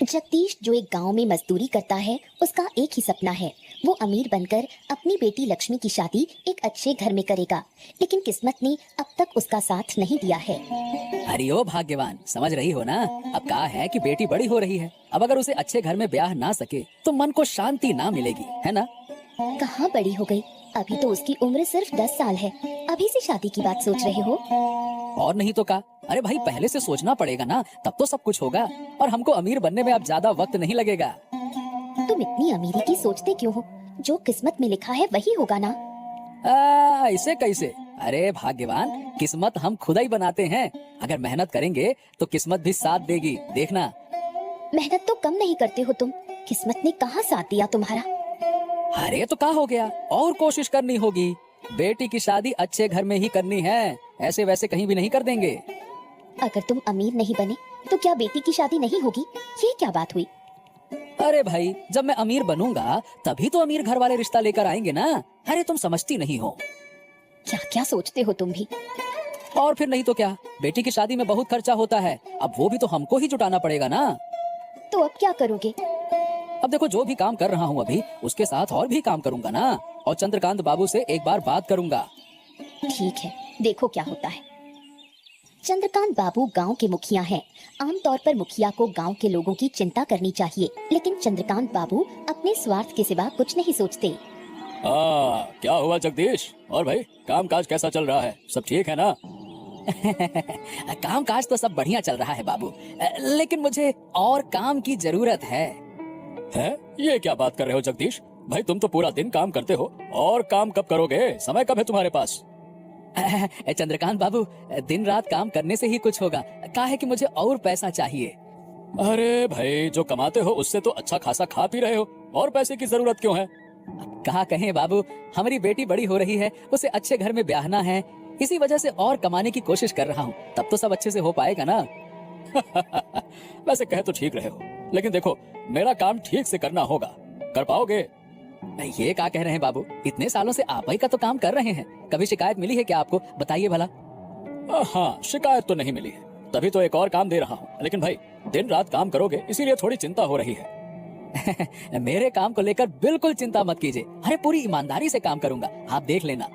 जगदीश जो एक गांव में मजदूरी करता है, उसका एक ही सपना है। वो अमीर बनकर अपनी बेटी लक्ष्मी की शादी एक अच्छे घर में करेगा, लेकिन किस्मत ने अब तक उसका साथ नहीं दिया है। अरे ओ भाग्यवान, समझ रही हो ना। अब कहा है कि बेटी बड़ी हो रही है, अब अगर उसे अच्छे घर में ब्याह ना सके तो मन को शांति ना मिलेगी, है ना। कहाँ बड़ी हो गई, अभी तो उसकी उम्र सिर्फ 10 साल है। अभी से शादी की बात सोच रहे हो? और नहीं तो का। अरे भाई, पहले से सोचना पड़ेगा ना, तब तो सब कुछ होगा। और हमको अमीर बनने में अब ज्यादा वक्त नहीं लगेगा। तुम इतनी अमीरी की सोचते क्यों हो? जो किस्मत में लिखा है वही होगा ना। ऐसे कैसे? अरे भाग्यवान, किस्मत हम खुद ही बनाते हैं। अगर मेहनत करेंगे तो किस्मत भी साथ देगी, देखना। मेहनत तो कम नहीं करते हो तुम, किस्मत ने कहाँ साथ दिया तुम्हारा। अरे तो क्या हो गया, और कोशिश करनी होगी। बेटी की शादी अच्छे घर में ही करनी है, ऐसे वैसे कहीं भी नहीं कर देंगे। अगर तुम अमीर नहीं बने तो क्या बेटी की शादी नहीं होगी? ये क्या बात हुई? अरे भाई, जब मैं अमीर बनूंगा तभी तो अमीर घर वाले रिश्ता लेकर आएंगे ना। अरे तुम समझती नहीं हो। क्या क्या सोचते हो तुम भी। और फिर नहीं तो क्या, बेटी की शादी में बहुत खर्चा होता है, अब वो भी तो हमको ही जुटाना पड़ेगा ना। तो अब क्या करोगे? अब देखो, जो भी काम कर रहा हूँ अभी, उसके साथ और भी काम करूंगा ना। और चंद्रकांत बाबू से एक बार बात करूंगा। ठीक है, देखो क्या होता है। चंद्रकांत बाबू गांव के मुखिया हैं। आमतौर पर मुखिया को गांव के लोगों की चिंता करनी चाहिए, लेकिन चंद्रकांत बाबू अपने स्वार्थ के सिवा कुछ नहीं सोचते। क्या हुआ जगदीश? और भाई, काम काज कैसा चल रहा है? सब ठीक है ना? काम काज तो सब बढ़िया चल रहा है बाबू, लेकिन मुझे और काम की जरूरत है। ये क्या बात कर रहे हो जगदीश? भाई, तुम तो पूरा दिन काम करते हो, और काम कब करोगे? समय कब है तुम्हारे पास? चंद्रकांत बाबू, दिन रात काम करने से ही कुछ होगा। क्या है कि मुझे और पैसा चाहिए। अरे भाई, जो कमाते हो उससे तो अच्छा खासा खा पी रहे हो, और पैसे की जरूरत क्यों है? कहा कहें बाबू, हमारी बेटी बड़ी हो रही है, उसे अच्छे घर में ब्याहना है, इसी वजह से और कमाने की कोशिश कर रहा हूँ, तब तो सब अच्छे से हो पाएगा ना। वैसे कहे तो ठीक रहे हो, लेकिन देखो, मेरा काम ठीक से करना होगा। कर पाओगे? ये क्या कह रहे हैं बाबू, इतने सालों से आप ही का तो काम कर रहे हैं, कभी शिकायत मिली है क्या आपको? बताइए भला। हाँ, शिकायत तो नहीं मिली है, तभी तो एक और काम दे रहा हूँ। लेकिन भाई, दिन रात काम करोगे, इसीलिए थोड़ी चिंता हो रही है। मेरे काम को लेकर बिल्कुल चिंता मत कीजिए। अरे पूरी ईमानदारी से काम करूंगा, आप देख लेना।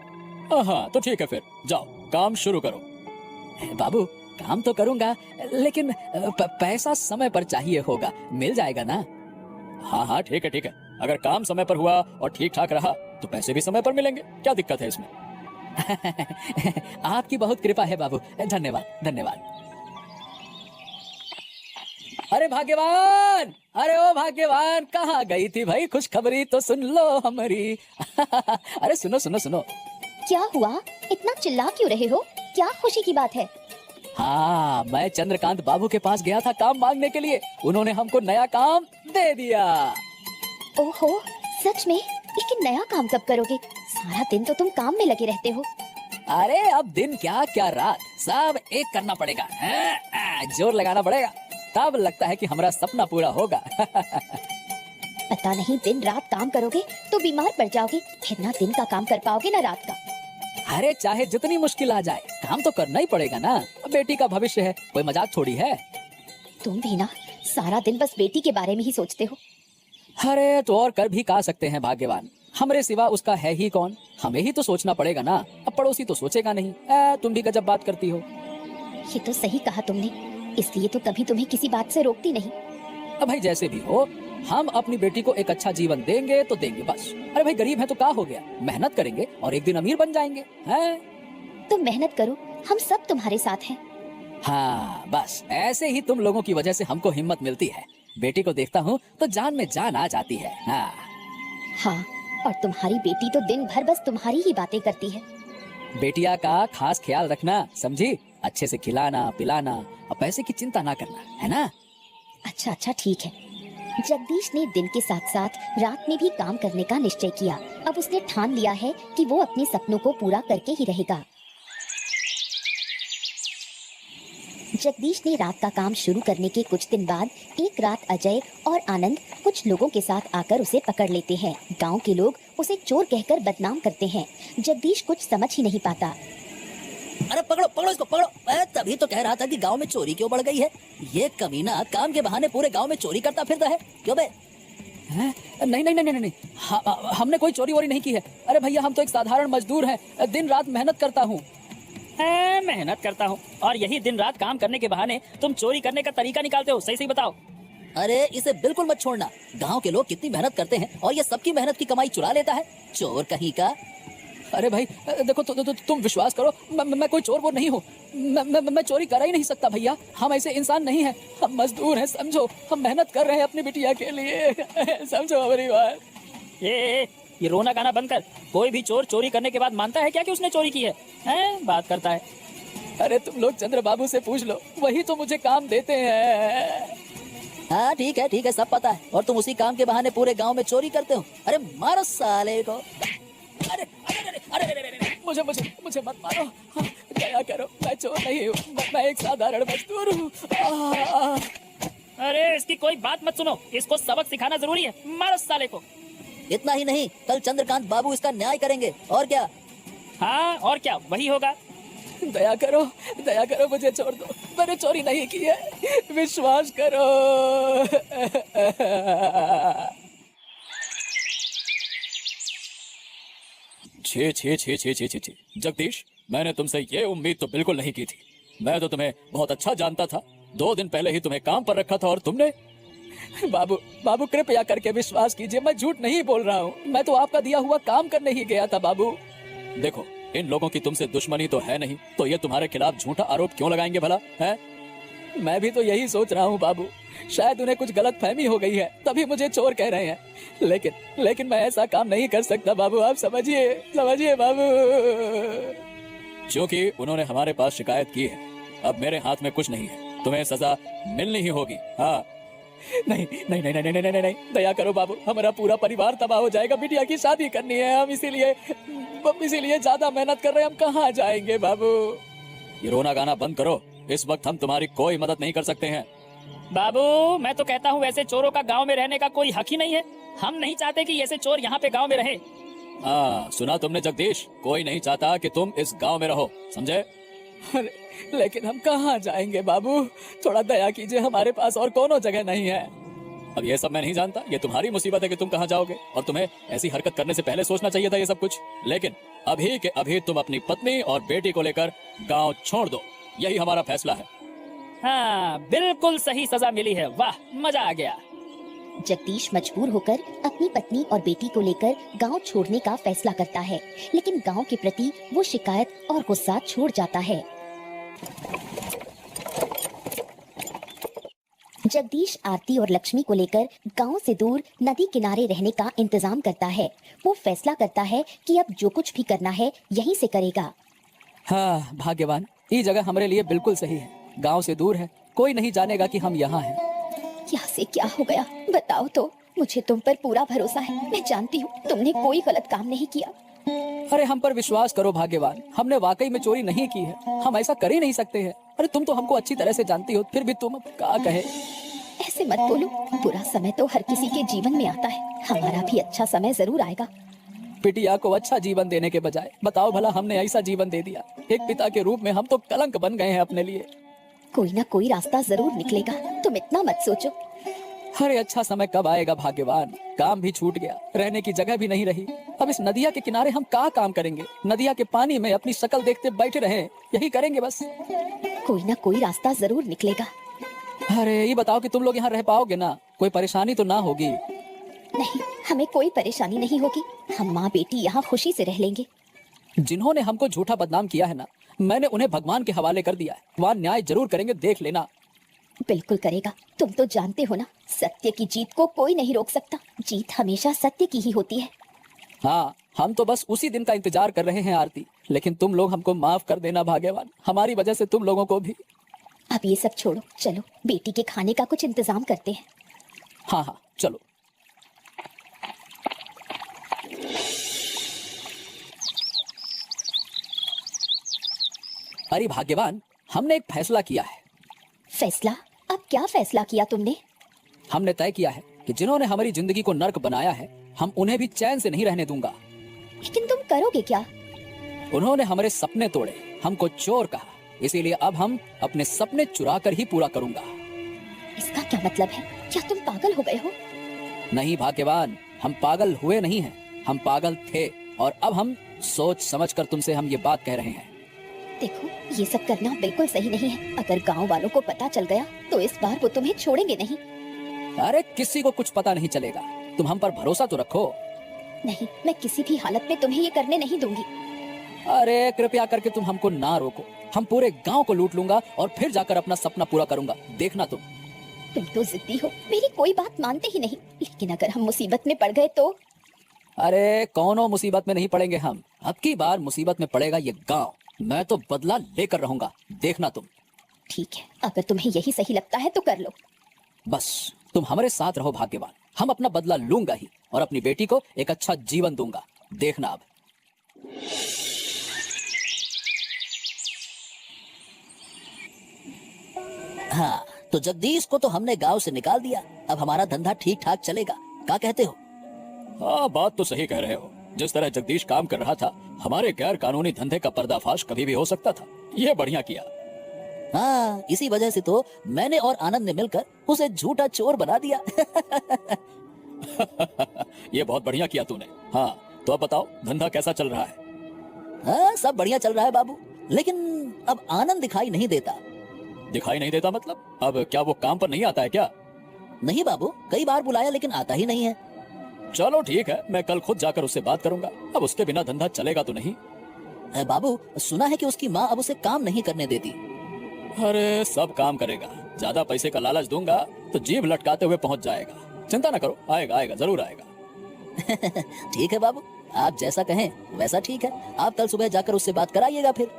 हाँ तो ठीक है, फिर जाओ काम शुरू करो। बाबू, काम तो करूंगा, लेकिन पैसा समय पर चाहिए होगा, मिल जाएगा ना? हाँ हाँ ठीक है ठीक है, अगर काम समय पर हुआ और ठीक ठाक रहा तो पैसे भी समय पर मिलेंगे, क्या दिक्कत है इसमें? आपकी बहुत कृपा है बाबू, धन्यवाद धन्यवाद। अरे भाग्यवान, अरे ओ भाग्यवान, कहाँ गई थी भाई? खुशखबरी तो सुन लो हमारी। अरे सुनो सुनो सुनो। क्या हुआ, इतना चिल्ला क्यों रहे हो? क्या खुशी की बात है? हाँ, मैं चंद्रकांत बाबू के पास गया था काम मांगने के लिए, उन्होंने हमको नया काम दे दिया। ओहो, सच में? लेकिन नया काम कब करोगे? सारा दिन तो तुम काम में लगे रहते हो। अरे अब दिन क्या क्या रात, सब एक करना पड़ेगा, जोर लगाना पड़ेगा, तब लगता है कि हमारा सपना पूरा होगा। पता नहीं, दिन रात काम करोगे तो बीमार पड़ जाओगे, फिर ना दिन का काम कर पाओगे ना रात का। अरे चाहे जितनी मुश्किल आ जाए, काम तो करना ही पड़ेगा ना, बेटी का भविष्य है, कोई मजाक थोड़ी है। तुम भी ना सारा दिन बस बेटी के बारे में ही सोचते हो। अरे तो और कर भी कहा सकते हैं भाग्यवान, हमरे सिवा उसका है ही कौन, हमें ही तो सोचना पड़ेगा ना, अब पड़ोसी तो सोचेगा नहीं। तुम भी गजब बात करती हो। ये तो सही कहा तुमने, इसलिए तो कभी तुम्हें किसी बात से रोकती नहीं। अब भाई जैसे भी हो, हम अपनी बेटी को एक अच्छा जीवन देंगे तो देंगे बस। अरे भाई, गरीब है तो क्या हो गया, मेहनत करेंगे और एक दिन अमीर बन जाएंगे, हैं? तुम मेहनत करो, हम सब तुम्हारे साथ हैं। हाँ बस ऐसे ही तुम लोगों की वजह से हमको हिम्मत मिलती है। बेटी को देखता हूँ तो जान में जान आ जाती है। हाँ, और तुम्हारी बेटी तो दिन भर बस तुम्हारी ही बातें करती है। बेटिया का खास ख्याल रखना, समझी? अच्छे से खिलाना पिलाना, और पैसे की चिंता ना करना, है ना? अच्छा अच्छा ठीक है। जगदीश ने दिन के साथ साथ रात में भी काम करने का निश्चय किया। अब उसने ठान लिया है कि वो अपने सपनों को पूरा करके ही रहेगा। जगदीश ने रात का काम शुरू करने के कुछ दिन बाद एक रात अजय और आनंद कुछ लोगों के साथ आकर उसे पकड़ लेते हैं। गांव के लोग उसे चोर कहकर बदनाम करते हैं। जगदीश कुछ समझ ही नहीं पाता। अरे पकड़ो पकड़ो इसको, पकड़ो। तभी तभी तो कह रहा था कि गांव में चोरी क्यों बढ़ गई है। ये कमीना काम के बहाने पूरे गांव में चोरी करता फिरता है, क्यों बे? हैं? नहीं नहीं नहीं नहीं नहीं, हमने कोई चोरी वोरी नहीं की है। अरे भैया, हम तो एक साधारण मजदूर हैं, दिन रात मेहनत करता हूँ। मेहनत करता हूँ और यही दिन रात काम करने के बहाने तुम चोरी करने का तरीका निकालते हो, सही सही बताओ। अरे इसे बिल्कुल मत छोड़ना। गांव के लोग कितनी मेहनत करते हैं और ये सबकी मेहनत की कमाई चुरा लेता है, चोर कहीं का। अरे भाई देखो, तुम विश्वास करो, मैं कोई चोर वो नहीं हूँ। मैं चोरी कर ही नहीं सकता भैया, हम ऐसे इंसान नहीं हैं, हम मजदूर हैं, समझो। हम मेहनत कर रहे हैं अपनी बिटिया के लिए, समझो हमारी बात। ये रोना गाना बंद कर। कोई भी चोर चोरी करने के बाद मानता है क्या कि उसने चोरी की है? बात करता है। अरे तुम लोग चंद्र बाबू से पूछ लो, वही तो मुझे काम देते हैं। हाँ ठीक है, सब पता है। और तुम उसी काम के बहाने पूरे गांव में चोरी करते हो। अरे मारो साले को। अरे अरे अरे अरे अरे मुझे मत मारो, दया करो, मैं चोर नहीं हूँ, मैं एक साधारण मजदूर हूँ। अरे इसकी कोई बात मत सुनो, इसको सबक सिखाना जरूरी है, मारो साले को। इतना ही नहीं, कल चंद्रकांत बाबू इसका न्याय करेंगे, और क्या। हाँ और क्या, वही होगा। दया करो, मुझे छोड़ दो, मैंने चोरी नहीं की है, विश्वास करो। छे जगदीश, मैंने तुमसे ये उम्मीद तो बिल्कुल नहीं की थी। मैं तो तुम्हें बहुत अच्छा जानता था, 2 दिन पहले ही तुम्हें काम पर रखा था और तुमने। बाबू कृपया करके विश्वास कीजिए, मैं झूठ नहीं बोल रहा हूँ, मैं तो आपका दिया हुआ काम करने ही गया था बाबू। देखो, इन लोगों की तुमसे दुश्मनी तो है नहीं, तो ये तुम्हारे खिलाफ झूठा आरोप क्यों लगाएंगे भला, है? मैं भी तो यही सोच रहा हूँ बाबू, शायद उन्हें कुछ गलत फहमी हो गई है, तभी मुझे चोर कह रहे हैं। लेकिन मैं ऐसा काम नहीं कर सकता बाबू, आप समझिए बाबू। क्योंकि उन्होंने हमारे पास शिकायत की है, अब मेरे हाथ में कुछ नहीं है, तुम्हें सजा मिलनी ही होगी। हाँ नहीं, दया करो बाबू, हमारा पूरा परिवार तबाह हो जाएगा, बिटिया की शादी करनी है, हम इसीलिए ज्यादा मेहनत कर रहे हैं, हम कहाँ जाएंगे बाबू। ये रोना गाना बंद करो, इस वक्त हम तुम्हारी कोई मदद नहीं कर सकते हैं। बाबू मैं तो कहता हूँ, ऐसे चोरों का गांव में रहने का कोई हक ही नहीं है, हम नहीं चाहते कि ऐसे चोर यहाँ पे गांव में रहे। हाँ सुना तुमने जगदीश, कोई नहीं चाहता कि तुम इस गांव में रहो, समझे? लेकिन हम कहाँ जाएंगे बाबू, थोड़ा दया कीजिए, हमारे पास और कोनो जगह नहीं है। अब ये सब मैं नहीं जानता, ये तुम्हारी मुसीबत है कि तुम कहाँ जाओगे, और तुम्हें ऐसी हरकत करने से पहले सोचना चाहिए था ये सब कुछ। लेकिन अभी के अभी तुम अपनी पत्नी और बेटी को लेकर गांव छोड़ दो, यही हमारा फैसला है। हाँ बिल्कुल सही सजा मिली है, वाह मजा आ गया। जगदीश मजबूर होकर अपनी पत्नी और बेटी को लेकर गांव छोड़ने का फैसला करता है, लेकिन गांव के प्रति वो शिकायत और गुस्सा छोड़ जाता है। जगदीश आरती और लक्ष्मी को लेकर गांव से दूर नदी किनारे रहने का इंतजाम करता है। वो फैसला करता है कि अब जो कुछ भी करना है यहीं से करेगा। हाँ भाग्यवान, ये जगह हमारे लिए बिल्कुल सही है, गांव से दूर है, कोई नहीं जानेगा कि हम यहाँ हैं। यहाँ से क्या हो गया बताओ तो, मुझे तुम पर पूरा भरोसा है, मैं जानती हूँ तुमने कोई गलत काम नहीं किया। अरे हम पर विश्वास करो भाग्यवान, हमने वाकई में चोरी नहीं की है, हम ऐसा कर ही नहीं सकते हैं। अरे तुम तो हमको अच्छी तरह से जानती हो, फिर भी तुम क्या कहे। ऐसे मत बोलो, बुरा समय तो हर किसी के जीवन में आता है, हमारा भी अच्छा समय जरूर आएगा। बिटिया को अच्छा जीवन देने के बजाय बताओ भला हमने ऐसा जीवन दे दिया, एक पिता के रूप में हम तो कलंक बन गए हैं अपने लिए। कोई ना कोई रास्ता जरूर निकलेगा, तुम इतना मत सोचो। अरे अच्छा समय कब आएगा भाग्यवान, काम भी छूट गया, रहने की जगह भी नहीं रही, अब इस नदिया के किनारे हम क्या काम करेंगे, नदिया के पानी में अपनी शक्ल देखते बैठे रहे, यही करेंगे बस। कोई ना कोई रास्ता जरूर निकलेगा। अरे ये बताओ कि तुम लोग यहाँ रह पाओगे ना, कोई परेशानी तो ना होगी? नहीं, हमें कोई परेशानी नहीं होगी, हम माँ बेटी यहाँ खुशी से रह लेंगे। जिन्होंने हमको झूठा बदनाम किया है ना, मैंने उन्हें भगवान के हवाले कर दिया है, वहाँ न्याय जरूर करेंगे, देख लेना। बिल्कुल करेगा, तुम तो जानते हो ना, सत्य की जीत को कोई नहीं रोक सकता, जीत हमेशा सत्य की ही होती है। हाँ, हम तो बस उसी दिन का इंतजार कर रहे हैं आरती, लेकिन तुम लोग हमको माफ कर देना भाग्यवान, हमारी वजह से तुम लोगों को भी। अब ये सब छोड़ो, चलो बेटी के खाने का कुछ इंतजाम करते हैं। हाँ हाँ चलो। अरे भाग्यवान, हमने एक फैसला किया है। फैसला? अब क्या फैसला किया तुमने? हमने तय किया है कि जिन्होंने हमारी जिंदगी को नर्क बनाया है, हम उन्हें भी चैन से नहीं रहने दूंगा। लेकिन तुम करोगे क्या? उन्होंने हमारे सपने तोड़े, हमको चोर कहा, इसीलिए अब हम अपने सपने चुरा कर ही पूरा करूंगा। इसका क्या मतलब है? क्या तुम पागल हो गए हो? नहीं भाग्यवान, हम पागल हुए नहीं हैं, हम पागल थे और अब हम सोच समझ कर तुमसे हम ये बात कह रहे हैं। देखो, ये सब करना बिल्कुल सही नहीं है। अगर गांव वालों को पता चल गया तो इस बार वो तुम्हें छोड़ेंगे नहीं। अरे किसी को कुछ पता नहीं चलेगा, तुम हम पर भरोसा तो रखो। नहीं, मैं किसी भी हालत में तुम्हें ये करने नहीं दूंगी। अरे कृपया करके तुम हमको ना रोको, हम पूरे गांव को लूट लूंगा और फिर जाकर अपना सपना पूरा करूंगा, देखना तुम। तुम तो जिद्दी हो, मेरी कोई बात मानते ही नहीं। लेकिन अगर हम मुसीबत में पड़ गए तो? अरे कौनो मुसीबत में नहीं पड़ेंगे हम, अब की बार मुसीबत में पड़ेगा ये गांव। मैं तो बदला लेकर रहूंगा, देखना तुम। ठीक है, अगर तुम्हें यही सही लगता है तो कर लो। बस तुम हमारे साथ रहो भाग्यवान, हम अपना बदला लूंगा ही और अपनी बेटी को एक अच्छा जीवन दूंगा, देखना अब। हाँ, तो जगदीश को तो हमने गांव से निकाल दिया, अब हमारा धंधा ठीक ठाक चलेगा, क्या कहते हो? हाँ, बात तो सही कह रहे हो। जिस तरह जगदीश काम कर रहा था, हमारे गैर कानूनी धंधे का पर्दाफाश कभी भी हो सकता था। ये बढ़िया किया। हाँ, इसी वजह से तो मैंने और आनंद ने मिलकर उसे झूठा चोर बना दिया। ये बहुत बढ़िया किया तूने। हाँ, तो अब बताओ धंधा कैसा चल रहा है? हाँ, सब बढ़िया चल रहा है बाबू, लेकिन अब आनंद दिखाई नहीं देता। दिखाई नहीं देता मतलब? अब क्या वो काम पर नहीं आता है क्या? नहीं बाबू, कई बार बुलाया लेकिन आता ही नहीं है। चलो ठीक है, मैं कल खुद जाकर उससे बात करूंगा। अब उसके बिना धंधा चलेगा तो नहीं। बाबू, सुना है कि उसकी माँ अब उसे काम नहीं करने देती। अरे सब काम करेगा, ज्यादा पैसे का लालच दूंगा तो जीभ लटकाते हुए पहुंच जाएगा। चिंता न करो, आएगा आएगा, जरूर आएगा। ठीक है बाबू, आप जैसा कहें वैसा ठीक है। आप कल सुबह जाकर उससे बात कराइएगा फिर।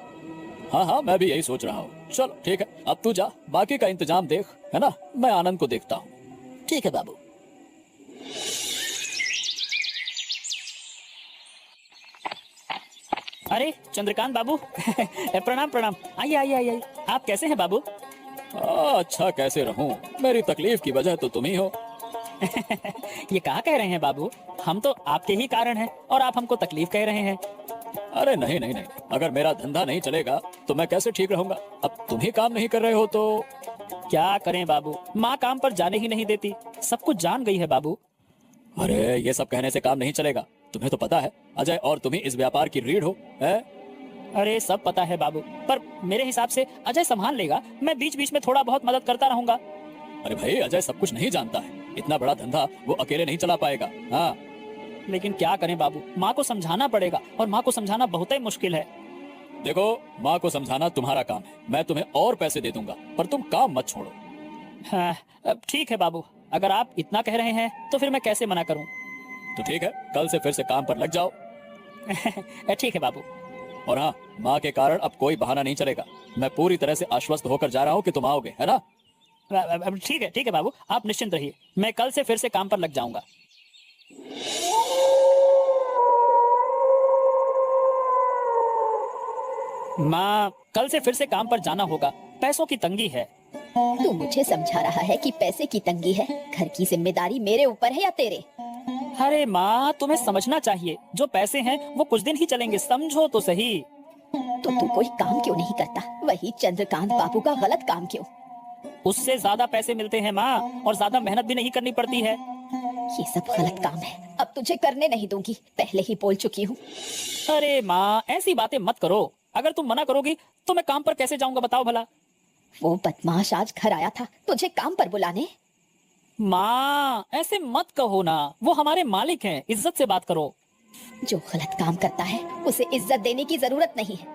हाँ हाँ, मैं भी यही सोच रहा हूँ। चलो ठीक है, अब तू जा, बाकी का इंतजाम देख, है ना? मैं आनंद को देखता हूँ। ठीक है बाबू। अरे चंद्रकांत बाबू, प्रणाम प्रणाम। आइए आइए आइए आइए। आप कैसे हैं बाबू? अच्छा कैसे रहूं, मेरी तकलीफ की वजह तो तुम ही हो। ये कहा कह रहे हैं बाबू, हम तो आपके ही कारण हैं और आप हमको तकलीफ कह रहे हैं। अरे नहीं नहीं नहीं, अगर मेरा धंधा नहीं चलेगा तो मैं कैसे ठीक रहूंगा? अब तुम ही काम नहीं कर रहे हो तो क्या करें बाबू, माँ काम पर जाने ही नहीं देती, सब कुछ जान गई है बाबू। अरे ये सब कहने से काम नहीं चलेगा, तुम्हें तो पता है अजय और तुम ही इस व्यापार की रीढ़ हो, है? अरे सब पता है बाबू, पर मेरे हिसाब से अजय संभाल लेगा, मैं बीच बीच में थोड़ा बहुत मदद करता रहूंगा। अरे भाई, अजय सब कुछ नहीं जानता है, इतना बड़ा धंधा वो अकेले नहीं चला पाएगा। हाँ, लेकिन क्या करें बाबू, माँ को समझाना पड़ेगा और माँ को समझाना बहुत ही मुश्किल है। देखो, माँ को समझाना तुम्हारा काम है, मैं तुम्हें और पैसे दे दूंगा, पर तुम काम मत छोड़ो। हाँ, अब ठीक है बाबू, अगर आप इतना कह रहे हैं तो फिर मैं कैसे मना करूं। तो ठीक है, कल से फिर से काम पर लग जाओ। ठीक है बाबू। और हाँ, माँ के कारण अब कोई बहाना नहीं चलेगा, मैं पूरी तरह से आश्वस्त होकर जा रहा हूँ कि तुम आओगे, है ना? ठीक है बाबू, आप निश्चिंत रहिए, मैं कल से फिर से काम पर लग जाऊंगा। माँ, कल से फिर से काम पर जाना होगा, पैसों की तंगी है। तू मुझे समझा रहा है कि पैसे की तंगी है? घर की जिम्मेदारी मेरे ऊपर है या तेरे? अरे माँ, तुम्हें समझना चाहिए, जो पैसे हैं वो कुछ दिन ही चलेंगे, समझो तो सही। तो तू कोई काम क्यों नहीं करता? वही चंद्रकांत बाबू का गलत काम क्यों? उससे ज्यादा पैसे मिलते हैं माँ, और ज्यादा मेहनत भी नहीं करनी पड़ती है। ये सब गलत काम है, अब तुझे करने नहीं दूंगी, पहले ही बोल चुकी हूँ। अरे माँ, ऐसी बातें मत करो, अगर तुम मना करोगी तो मैं काम पर कैसे जाऊंगा बताओ भला। वो बदमाश आज घर आया था तुझे काम पर बुलाने। माँ, ऐसे मत कहो ना, वो हमारे मालिक हैं, इज्जत से बात करो। जो गलत काम करता है उसे इज्जत देने की जरूरत नहीं है।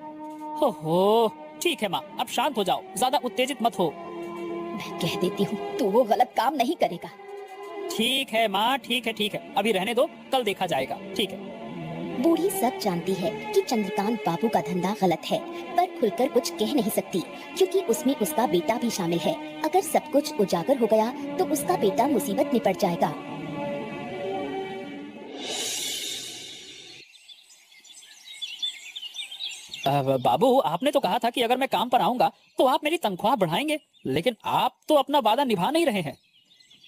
हो, ठीक है माँ, अब शांत हो जाओ, ज्यादा उत्तेजित मत हो। मैं कह देती हूँ, तू वो गलत काम नहीं करेगा। ठीक है माँ, ठीक है, अभी रहने दो, कल देखा जाएगा, ठीक है। बूढ़ी सब जानती है कि चंद्रकांत बाबू का धंधा गलत है, पर खुलकर कुछ कह नहीं सकती, क्योंकि उसमें उसका बेटा भी शामिल है। अगर सब कुछ उजागर हो गया तो उसका बेटा मुसीबत में पड़ जाएगा। बाबू, आपने तो कहा था कि अगर मैं काम पर आऊंगा तो आप मेरी तनख्वाह बढ़ाएंगे, लेकिन आप तो अपना वादा निभा नहीं रहे हैं।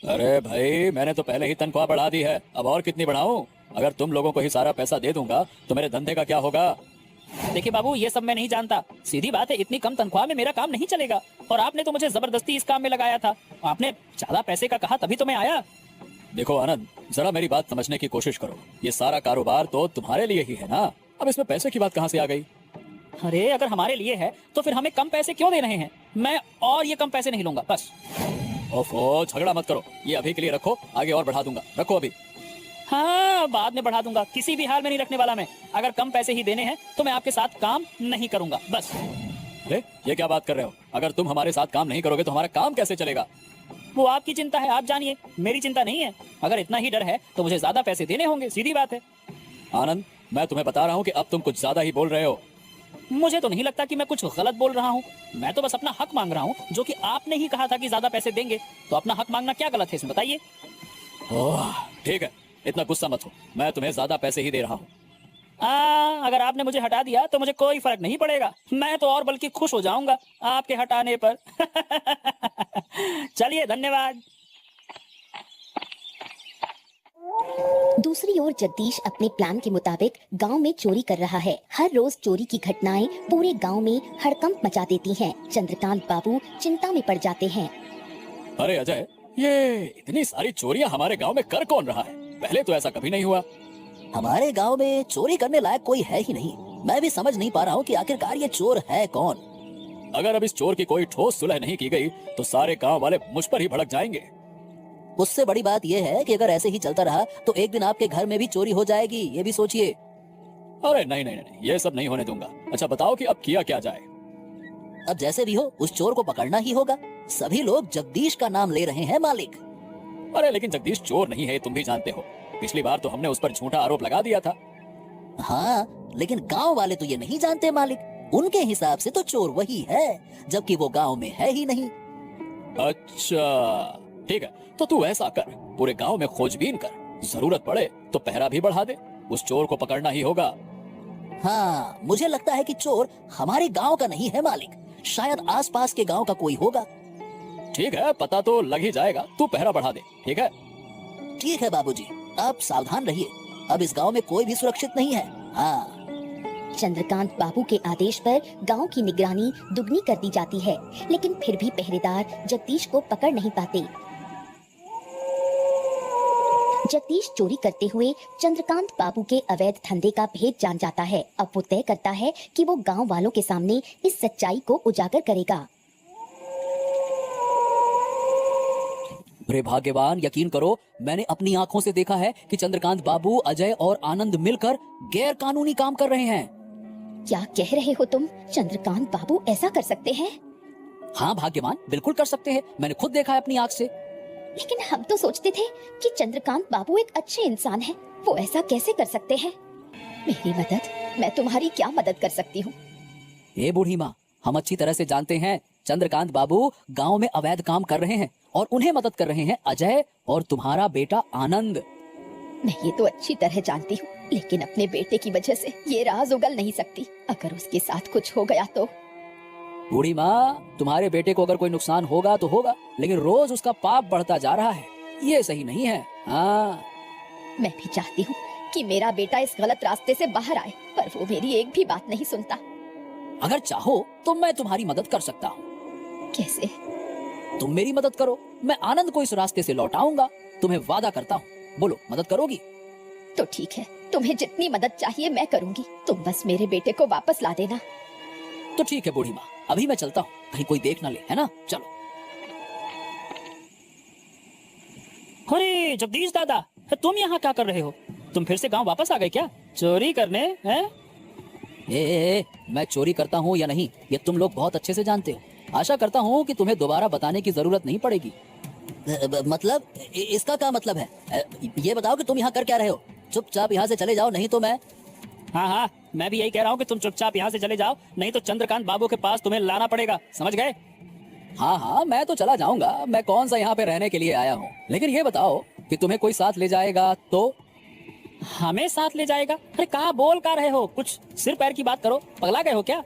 अरे भाई, मैंने तो पहले ही तनख्वाह बढ़ा दी है, अब और कितनी बढ़ाऊं? अगर तुम लोगों को ही सारा पैसा दे दूंगा तो मेरे धंधे का क्या होगा? देखिए बाबू, ये सब मैं नहीं जानता। सीधी बात है, इतनी कम तनख्वाह में मेरा काम नहीं चलेगा। और आपने तो मुझे जबरदस्ती इस काम में लगाया था। आपने ज्यादा पैसे का कहा तभी तो मैं आया। देखो आनंद, जरा मेरी बात समझने की कोशिश करो। ये सारा कारोबार तो तुम्हारे लिए ही है ना, अब इसमें पैसे की बात कहाँ से आ गई? अरे अगर हमारे लिए है तो फिर हमें कम पैसे क्यों दे रहे हैं? मैं और ये कम पैसे नहीं लूंगा बस। ओफो, झगड़ा मत करो, ये अभी के लिए रखो, आगे और बढ़ा दूंगा। रखो अभी। हाँ, बाद में बढ़ा दूंगा, किसी भी हाल में नहीं रखने वाला मैं। अगर कम पैसे ही देने हैं तो मैं आपके साथ काम नहीं करूंगा बस। अरे ये क्या बात कर रहे हो? अगर तुम हमारे साथ काम नहीं करोगे तो हमारा काम कैसे चलेगा? वो आपकी चिंता है, आप जानिए, मेरी चिंता नहीं है। अगर इतना ही डर है तो मुझे ज्यादा पैसे देने होंगे, सीधी बात है। आनंद, मैं तुम्हें बता रहा हूँ कि अब तुम कुछ ज्यादा ही बोल रहे हो। मुझे तो नहीं लगता कि मैं कुछ गलत बोल रहा हूँ। मैं तो बस अपना हक मांग रहा हूँ, जो कि आपने ही कहा था कि ज्यादा पैसे देंगे। तो अपना हक मांगना क्या गलत है इसमें, बताइए। ओह, ठीक है, इतना गुस्सा मत हो, मैं तुम्हें ज्यादा पैसे ही दे रहा हूँ। अगर आपने मुझे हटा दिया तो मुझे कोई फर्क नहीं पड़ेगा। मैं तो और बल्कि खुश हो जाऊंगा आपके हटाने पर। चलिए, धन्यवाद। दूसरी ओर जगदीश अपने प्लान के मुताबिक गांव में चोरी कर रहा है। हर रोज चोरी की घटनाएं पूरे गांव में हड़कंप मचा देती हैं। चंद्रकांत बाबू चिंता में पड़ जाते हैं। अरे अजय, ये इतनी सारी चोरियां हमारे गांव में कर कौन रहा है? पहले तो ऐसा कभी नहीं हुआ। हमारे गांव में चोरी करने लायक कोई है ही नहीं। मैं भी समझ नहीं पा रहा हूँ कि आखिरकार ये चोर है कौन। अगर अब इस चोर की कोई ठोस सुलह नहीं की गई तो सारे गांव वाले मुझ पर ही भड़क जाएंगे। उससे बड़ी बात यह है कि अगर ऐसे ही चलता रहा तो एक दिन आपके घर में भी चोरी हो जाएगी, ये भी सोचिए। अरे नहीं नहीं नहीं, ये सब नहीं होने दूंगा। अच्छा बताओ कि अब किया क्या जाए? अब जैसे भी हो उस चोर को पकड़ना ही होगा। सभी लोग जगदीश का नाम ले रहे हैं मालिक। अरे लेकिन जगदीश चोर नहीं है, तुम भी जानते हो। पिछली बार तो हमने उस पर झूठा आरोप लगा दिया था। हाँ, लेकिन गांव वाले तो ये नहीं जानते मालिक। उनके हिसाब से तो चोर वही है, जबकि वो गांव में है ही नहीं। अच्छा ठीक है, तो तू ऐसा कर, पूरे गांव में खोजबीन कर, जरूरत पड़े तो पहरा भी बढ़ा दे। उस चोर को पकड़ना ही होगा। हाँ, मुझे लगता है कि चोर हमारे गांव का नहीं है मालिक, शायद आसपास के गांव का कोई होगा। ठीक है, पता तो लग ही जाएगा, तू पहरा बढ़ा दे। ठीक है? ठीक है बाबूजी, आप सावधान रहिए। अब इस गांव में कोई भी सुरक्षित नहीं है। हाँ। चंद्रकांत बाबू के आदेश पर गांव की निगरानी दुगनी कर दी जाती है, लेकिन फिर भी पहरेदार जगदीश को पकड़ नहीं पाते। जगदीश चोरी करते हुए चंद्रकांत बाबू के अवैध धंधे का भेद जान जाता है। अब वो तय करता है कि वो गांव वालों के सामने इस सच्चाई को उजागर करेगा। अरे भाग्यवान, यकीन करो, मैंने अपनी आंखों से देखा है कि चंद्रकांत बाबू, अजय और आनंद मिलकर गैर कानूनी काम कर रहे हैं। क्या कह रहे हो तुम? चंद्रकांत बाबू ऐसा कर सकते हैं? हाँ भाग्यवान, बिल्कुल कर सकते हैं। मैंने खुद देखा है अपनी आंख से। लेकिन हम तो सोचते थे कि चंद्रकांत बाबू एक अच्छे इंसान हैं। वो ऐसा कैसे कर सकते हैं? मेरी मदद, मैं तुम्हारी क्या मदद कर सकती हूँ? ए बूढ़ी माँ, हम अच्छी तरह से जानते हैं चंद्रकांत बाबू गांव में अवैध काम कर रहे हैं और उन्हें मदद कर रहे हैं अजय और तुम्हारा बेटा आनंद। मैं ये तो अच्छी तरह जानती हूँ, लेकिन अपने बेटे की वजह से ये राज उगल नहीं सकती। अगर उसके साथ कुछ हो गया तो? बूढ़ी माँ, तुम्हारे बेटे को अगर कोई नुकसान होगा तो होगा, लेकिन रोज उसका पाप बढ़ता जा रहा है। ये सही नहीं है। हाँ, मैं भी चाहती हूँ कि मेरा बेटा इस गलत रास्ते से बाहर आए, पर वो मेरी एक भी बात नहीं सुनता। अगर चाहो तो मैं तुम्हारी मदद कर सकता हूँ। कैसे? तुम मेरी मदद करो, मैं आनंद को इस रास्ते से लौटाऊंगा। तुम्हें वादा करता हूँ। बोलो, मदद करोगी? तो ठीक है, तुम्हें जितनी मदद चाहिए मैं करूँगी। तुम बस मेरे बेटे को वापस ला देना। तो ठीक है बूढ़ी माँ, अभी मैं चलता हूँ, कहीं कोई देख ना ले, है ना? चलो। अरे जगदीश दादा, तुम यहाँ क्या कर रहे हो? तुम फिर से गांव वापस आ गए क्या, चोरी करने? हैं? मैं चोरी करता हूँ या नहीं, ये तुम लोग बहुत अच्छे से जानते हो। आशा करता हूँ कि तुम्हें दोबारा बताने की जरूरत नहीं पड़ेगी। मतलब इसका क्या मतलब है? ये बताओ कि तुम यहाँ कर क्या रहे हो? चुपचाप यहाँ से चले जाओ, नहीं तो मैं... हाँ, मैं भी यही कह रहा हूँ कि तुम चुपचाप यहाँ से चले जाओ, नहीं तो चंद्रकांत बाबू के पास तुम्हें लाना पड़ेगा, समझ गए? हाँ, मैं तो चला जाऊंगा। मैं कौन सा यहाँ पे रहने के लिए आया हूँ। लेकिन ये बताओ कि तुम्हें कोई साथ ले जाएगा तो? हमें साथ ले जाएगा? अरे कहाँ बोल का रहे हो? कुछ सिर पैर की बात करो, पगला गए हो क्या?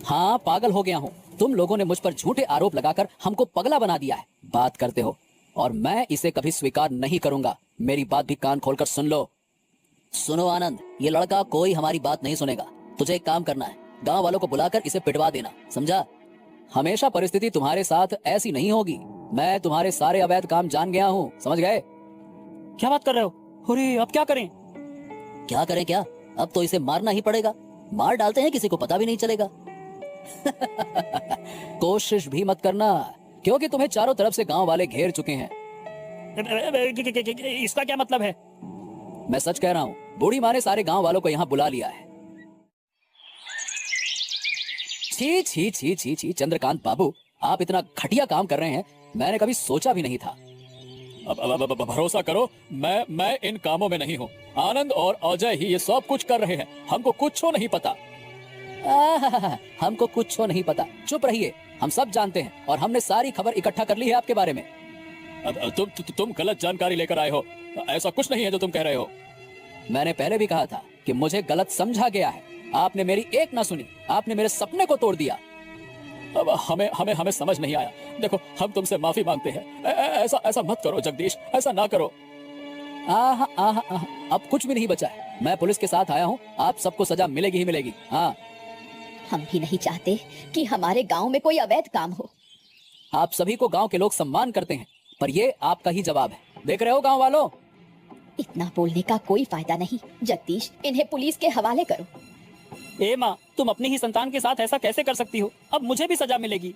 हाँ, पागल हो गया हूँ। तुम लोगों ने मुझ पर झूठे आरोप लगाकर हमको पगला बना दिया है। बात करते हो और मैं इसे कभी स्वीकार नहीं करूंगा। मेरी बात भी कान खोलकर सुन लो। सुनो आनंद, ये लड़का कोई हमारी बात नहीं सुनेगा। तुझे एक काम करना है, गांव वालों को बुलाकर इसे पिटवा देना, समझा? हमेशा परिस्थिति तुम्हारे साथ ऐसी नहीं होगी। मैं तुम्हारे सारे अवैध काम जान गया हूँ, समझ गए? क्या बात कर रहे हो? अरे अब क्या करें? क्या करें क्या? अब तो इसे मारना ही पड़ेगा। मार डालते हैं, किसी को पता भी नहीं चलेगा। कोशिश भी मत करना, क्योंकि तुम्हें चारों तरफ से गांव वाले घेर चुके हैं। इसका क्या मतलब है? मैं सच कह रहा हूँ, बूढ़ी माँ ने सारे गांव वालों को यहाँ बुला लिया है। छी छी छी छी छी, चंद्रकांत बाबू, आप इतना घटिया काम कर रहे हैं, मैंने कभी सोचा भी नहीं था। अब भरोसा करो, मैं इन कामों में नहीं हूँ। आनंद और अजय ही ये सब कुछ कर रहे हैं, हमको कुछ नहीं पता। हमको कुछ नहीं पता, चुप रहिए, हम सब जानते हैं और हमने सारी खबर इकट्ठा कर ली है आपके बारे में। तुम गलत जानकारी लेकर आए हो, ऐसा कुछ नहीं है जो तुम कह रहे हो। मैंने पहले भी कहा था कि मुझे गलत समझा गया है, आपने मेरी एक ना सुनी, आपने मेरे सपने को तोड़ दिया। अब हमें समझ नहीं आया। देखो, हम तुमसे माफी मांगते हैं। ऐसा मत करो जगदीश, ऐसा ना करो। अब कुछ भी नहीं बचा है। मैं पुलिस के साथ आया हूँ, आप सबको सजा मिलेगी ही मिलेगी। हाँ, हम भी नहीं चाहते कि हमारे गांव में कोई अवैध काम हो। आप सभी को गांव के लोग सम्मान करते हैं, पर ये आपका ही जवाब है। देख रहे हो गांव वालों, इतना बोलने का कोई फायदा नहीं। जगदीश, इन्हें पुलिस के हवाले करो। ए माँ, तुम अपनी ही संतान के साथ ऐसा कैसे कर सकती हो? अब मुझे भी सजा मिलेगी।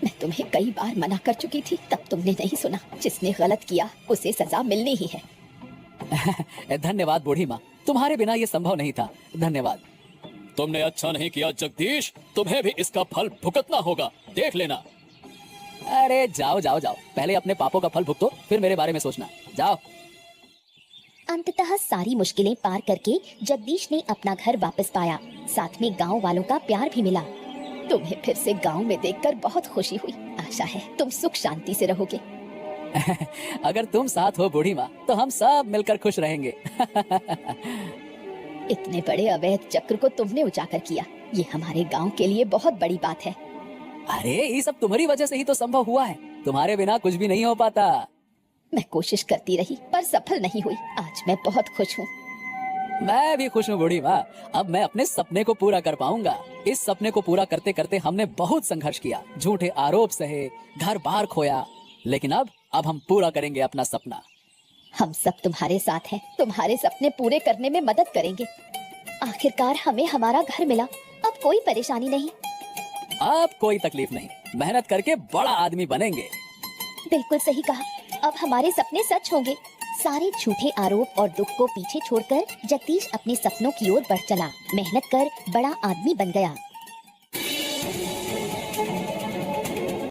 मैं तुम्हें कई बार मना कर चुकी थी, तब तुमने नहीं सुना। जिसने गलत किया उसे सजा मिलनी ही है। धन्यवाद बूढ़ी माँ, तुम्हारे बिना ये संभव नहीं था। धन्यवाद। तुमने अच्छा नहीं किया जगदीश, तुम्हें भी इसका फल भुगतना होगा, देख लेना। अरे जाओ जाओ जाओ, पहले अपने पापों का फल भुगतो, फिर मेरे बारे में सोचना। जाओ। अंततः सारी मुश्किलें पार करके जगदीश ने अपना घर वापस पाया, साथ में गांव वालों का प्यार भी मिला। तुम्हें फिर से गांव में देखकर बहुत खुशी हुई। आशा है तुम सुख शांति से रहोगे। अगर तुम साथ हो बूढ़ी माँ, तो हम सब मिलकर खुश रहेंगे। इतने बड़े अवैध चक्र को तुमने उजागर किया, ये हमारे गांव के लिए बहुत बड़ी बात है। अरे ये सब तुम्हारी वजह से ही तो संभव हुआ है, तुम्हारे बिना कुछ भी नहीं हो पाता। मैं कोशिश करती रही पर सफल नहीं हुई। आज मैं बहुत खुश हूँ। मैं भी खुश हूँ बूढ़ी माँ, अब मैं अपने सपने को पूरा कर पाऊंगा। इस सपने को पूरा करते करते हमने बहुत संघर्ष किया, झूठे आरोप सहे, घर बार खोया, लेकिन अब हम पूरा करेंगे अपना सपना। हम सब तुम्हारे साथ हैं, तुम्हारे सपने पूरे करने में मदद करेंगे। आखिरकार हमें हमारा घर मिला, अब कोई परेशानी नहीं। अब कोई तकलीफ नहीं, मेहनत करके बड़ा आदमी बनेंगे। बिल्कुल सही कहा, अब हमारे सपने सच होंगे। सारे झूठे आरोप और दुख को पीछे छोड़कर जगदीश अपने सपनों की ओर बढ़ चला। मेहनत कर बड़ा आदमी बन गया।